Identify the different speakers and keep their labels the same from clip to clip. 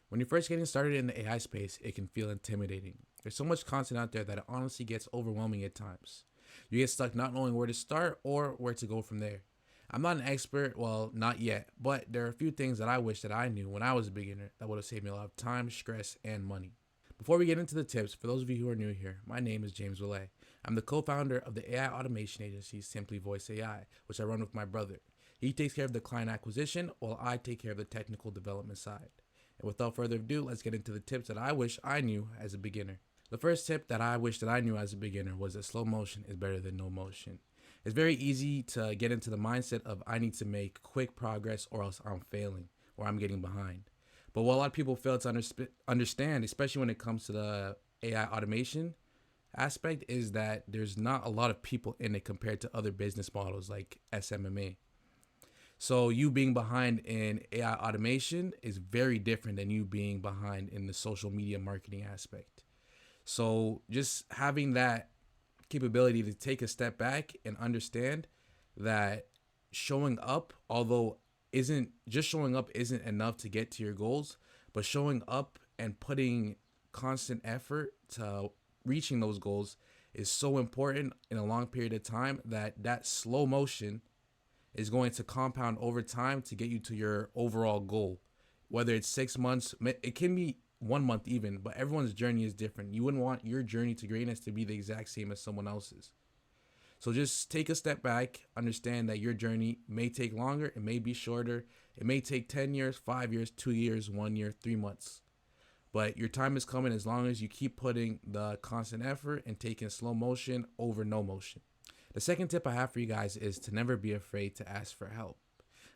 Speaker 1: When you're first getting started in the AI space, it can feel intimidating. There's so much content out there that it honestly gets overwhelming at times. You get stuck not knowing where to start or where to go from there. I'm not an expert, well, not yet, but there are a few things that I wish that I knew when I was a beginner that would have saved me a lot of time, stress, and money. Before we get into the tips, for those of you who are new here, my name is James Willay. I'm the co-founder of the AI automation agency SimplyVoice AI, which I run with my brother. He takes care of the client acquisition while I take care of the technical development side. And without further ado, let's get into the tips that I wish I knew as a beginner. The first tip that I wish that I knew as a beginner was that slow motion is better than no motion. It's very easy to get into the mindset of I need to make quick progress or else I'm failing or I'm getting behind. But what a lot of people fail to understand, especially when it comes to the AI automation aspect, is that there's not a lot of people in it compared to other business models like SMMA. So you being behind in AI automation is very different than you being behind in the social media marketing aspect. So just having that capability to take a step back and understand that showing up, although isn't just showing up isn't enough to get to your goals, but showing up and putting constant effort to reaching those goals is so important in a long period of time that slow motion is going to compound over time to get you to your overall goal. Whether it's 6 months, it can be 1 month even, but everyone's journey is different. You wouldn't want your journey to greatness to be the exact same as someone else's. So just take a step back, understand that your journey may take longer, it may be shorter, it may take 10 years, 5 years, 2 years, 1 year, 3 months. But your time is coming as long as you keep putting the constant effort and taking slow motion over no motion. The second tip I have for you guys is to never be afraid to ask for help.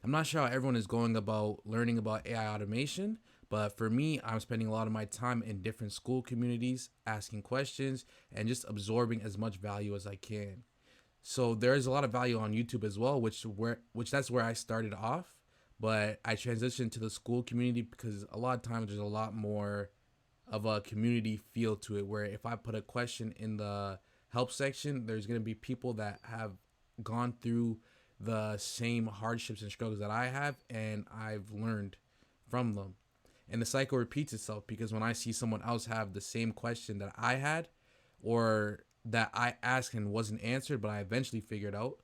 Speaker 1: I'm not sure how everyone is going about learning about AI automation, but for me, I'm spending a lot of my time in different school communities, asking questions, and just absorbing as much value as I can. So there is a lot of value on YouTube as well, which that's where I started off, but I transitioned to the school community because a lot of times there's a lot more of a community feel to it, where if I put a question in the help section, there's going to be people that have gone through the same hardships and struggles that I have, and I've learned from them. And the cycle repeats itself because when I see someone else have the same question that I had, or that I asked and wasn't answered, but I eventually figured out,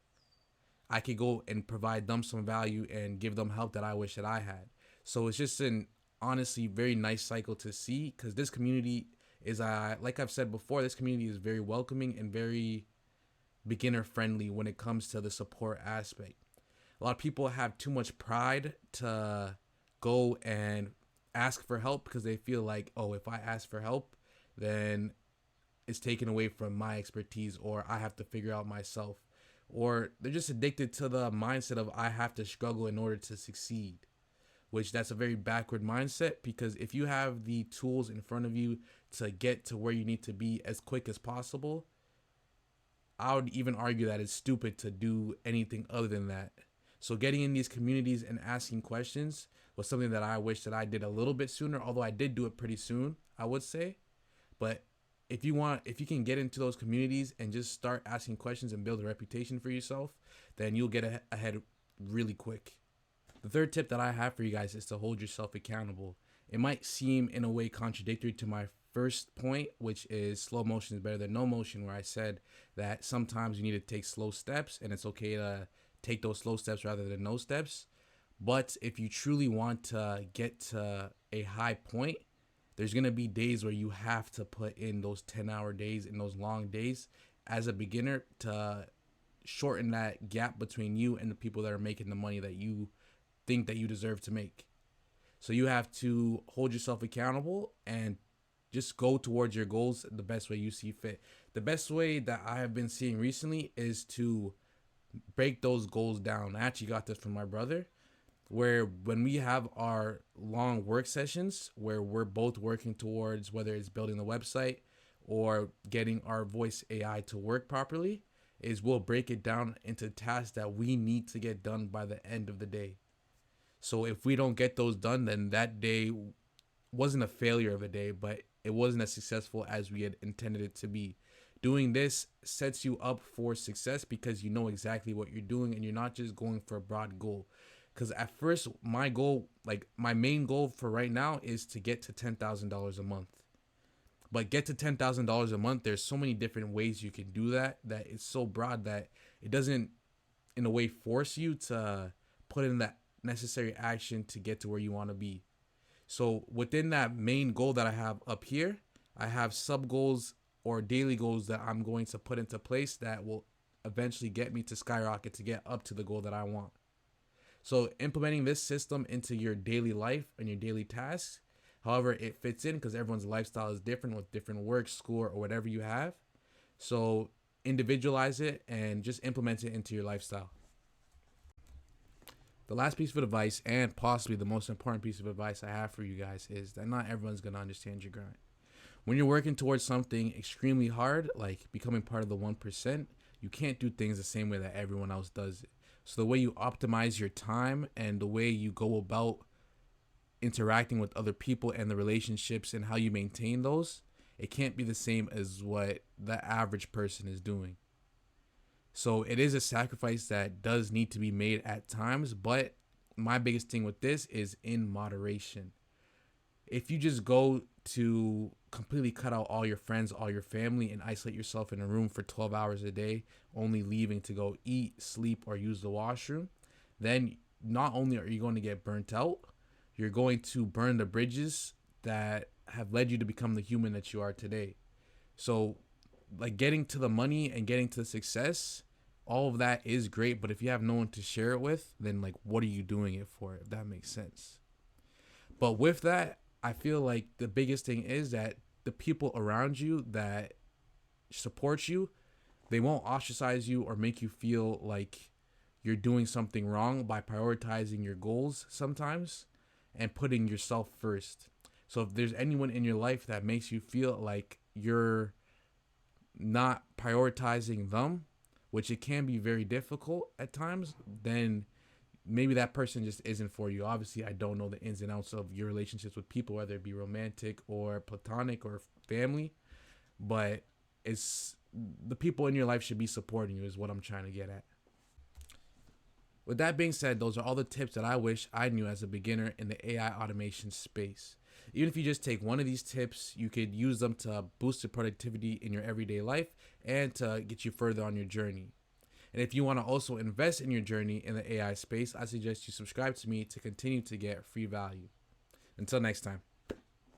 Speaker 1: I could go and provide them some value and give them help that I wish that I had. So it's just an honestly very nice cycle to see, because this community is, like I've said before, this community is very welcoming and very beginner friendly when it comes to the support aspect. A lot of people have too much pride to go and ask for help because they feel like, oh, if I ask for help, then it's taken away from my expertise, or I have to figure out myself. Or they're just addicted to the mindset of I have to struggle in order to succeed, which that's a very backward mindset, because if you have the tools in front of you to get to where you need to be as quick as possible, I would even argue that it's stupid to do anything other than that. So getting in these communities and asking questions was something that I wish that I did a little bit sooner, although I did do it pretty soon, I would say. But if you can get into those communities and just start asking questions and build a reputation for yourself, then you'll get ahead really quick. The third tip that I have for you guys is to hold yourself accountable. It might seem in a way contradictory to my first point, which is slow motion is better than no motion, where I said that sometimes you need to take slow steps and it's okay to take those slow steps rather than no steps. But if you truly want to get to a high point, there's going to be days where you have to put in those 10-hour days and those long days as a beginner to shorten that gap between you and the people that are making the money that you think that you deserve to make. So you have to hold yourself accountable and just go towards your goals the best way you see fit. The best way that I have been seeing recently is to break those goals down. I actually got this from my brother, where when we have our long work sessions where we're both working towards whether it's building the website or getting our voice AI to work properly, is we'll break it down into tasks that we need to get done by the end of the day. So if we don't get those done, then that day wasn't a failure of a day, but it wasn't as successful as we had intended it to be. Doing this sets you up for success because you know exactly what you're doing and you're not just going for a broad goal. Because at first, my goal, like my main goal for right now, is to get to $10,000 a month. But get to $10,000 a month, there's so many different ways you can do that, that it's so broad that it doesn't, in a way, force you to put in that necessary action to get to where you want to be. So within that main goal that I have up here, I have sub goals or daily goals that I'm going to put into place that will eventually get me to skyrocket to get up to the goal that I want. So implementing this system into your daily life and your daily tasks, however it fits in, because everyone's lifestyle is different with different work, school, or whatever you have. So individualize it and just implement it into your lifestyle. The last piece of advice, and possibly the most important piece of advice I have for you guys, is that not everyone's going to understand your grind. When you're working towards something extremely hard, like becoming part of the 1%, you can't do things the same way that everyone else does it. So the way you optimize your time and the way you go about interacting with other people and the relationships and how you maintain those, it can't be the same as what the average person is doing. So it is a sacrifice that does need to be made at times, but my biggest thing with this is in moderation. If you just go to completely cut out all your friends, all your family, and isolate yourself in a room for 12 hours a day, only leaving to go eat, sleep, or use the washroom, then not only are you going to get burnt out, you're going to burn the bridges that have led you to become the human that you are today. So, like, getting to the money and getting to the success, all of that is great, but if you have no one to share it with, then, like, what are you doing it for, if that makes sense? But with that, I feel like the biggest thing is that the people around you that support you, they won't ostracize you or make you feel like you're doing something wrong by prioritizing your goals sometimes and putting yourself first. So if there's anyone in your life that makes you feel like you're not prioritizing them, which it can be very difficult at times, then maybe that person just isn't for you. Obviously, I don't know the ins and outs of your relationships with people, whether it be romantic or platonic or family, but it's the people in your life should be supporting you is what I'm trying to get at. With that being said, those are all the tips that I wish I knew as a beginner in the AI automation space. Even if you just take one of these tips, you could use them to boost your productivity in your everyday life and to get you further on your journey. And if you want to also invest in your journey in the AI space, I suggest you subscribe to me to continue to get free value. Until next time.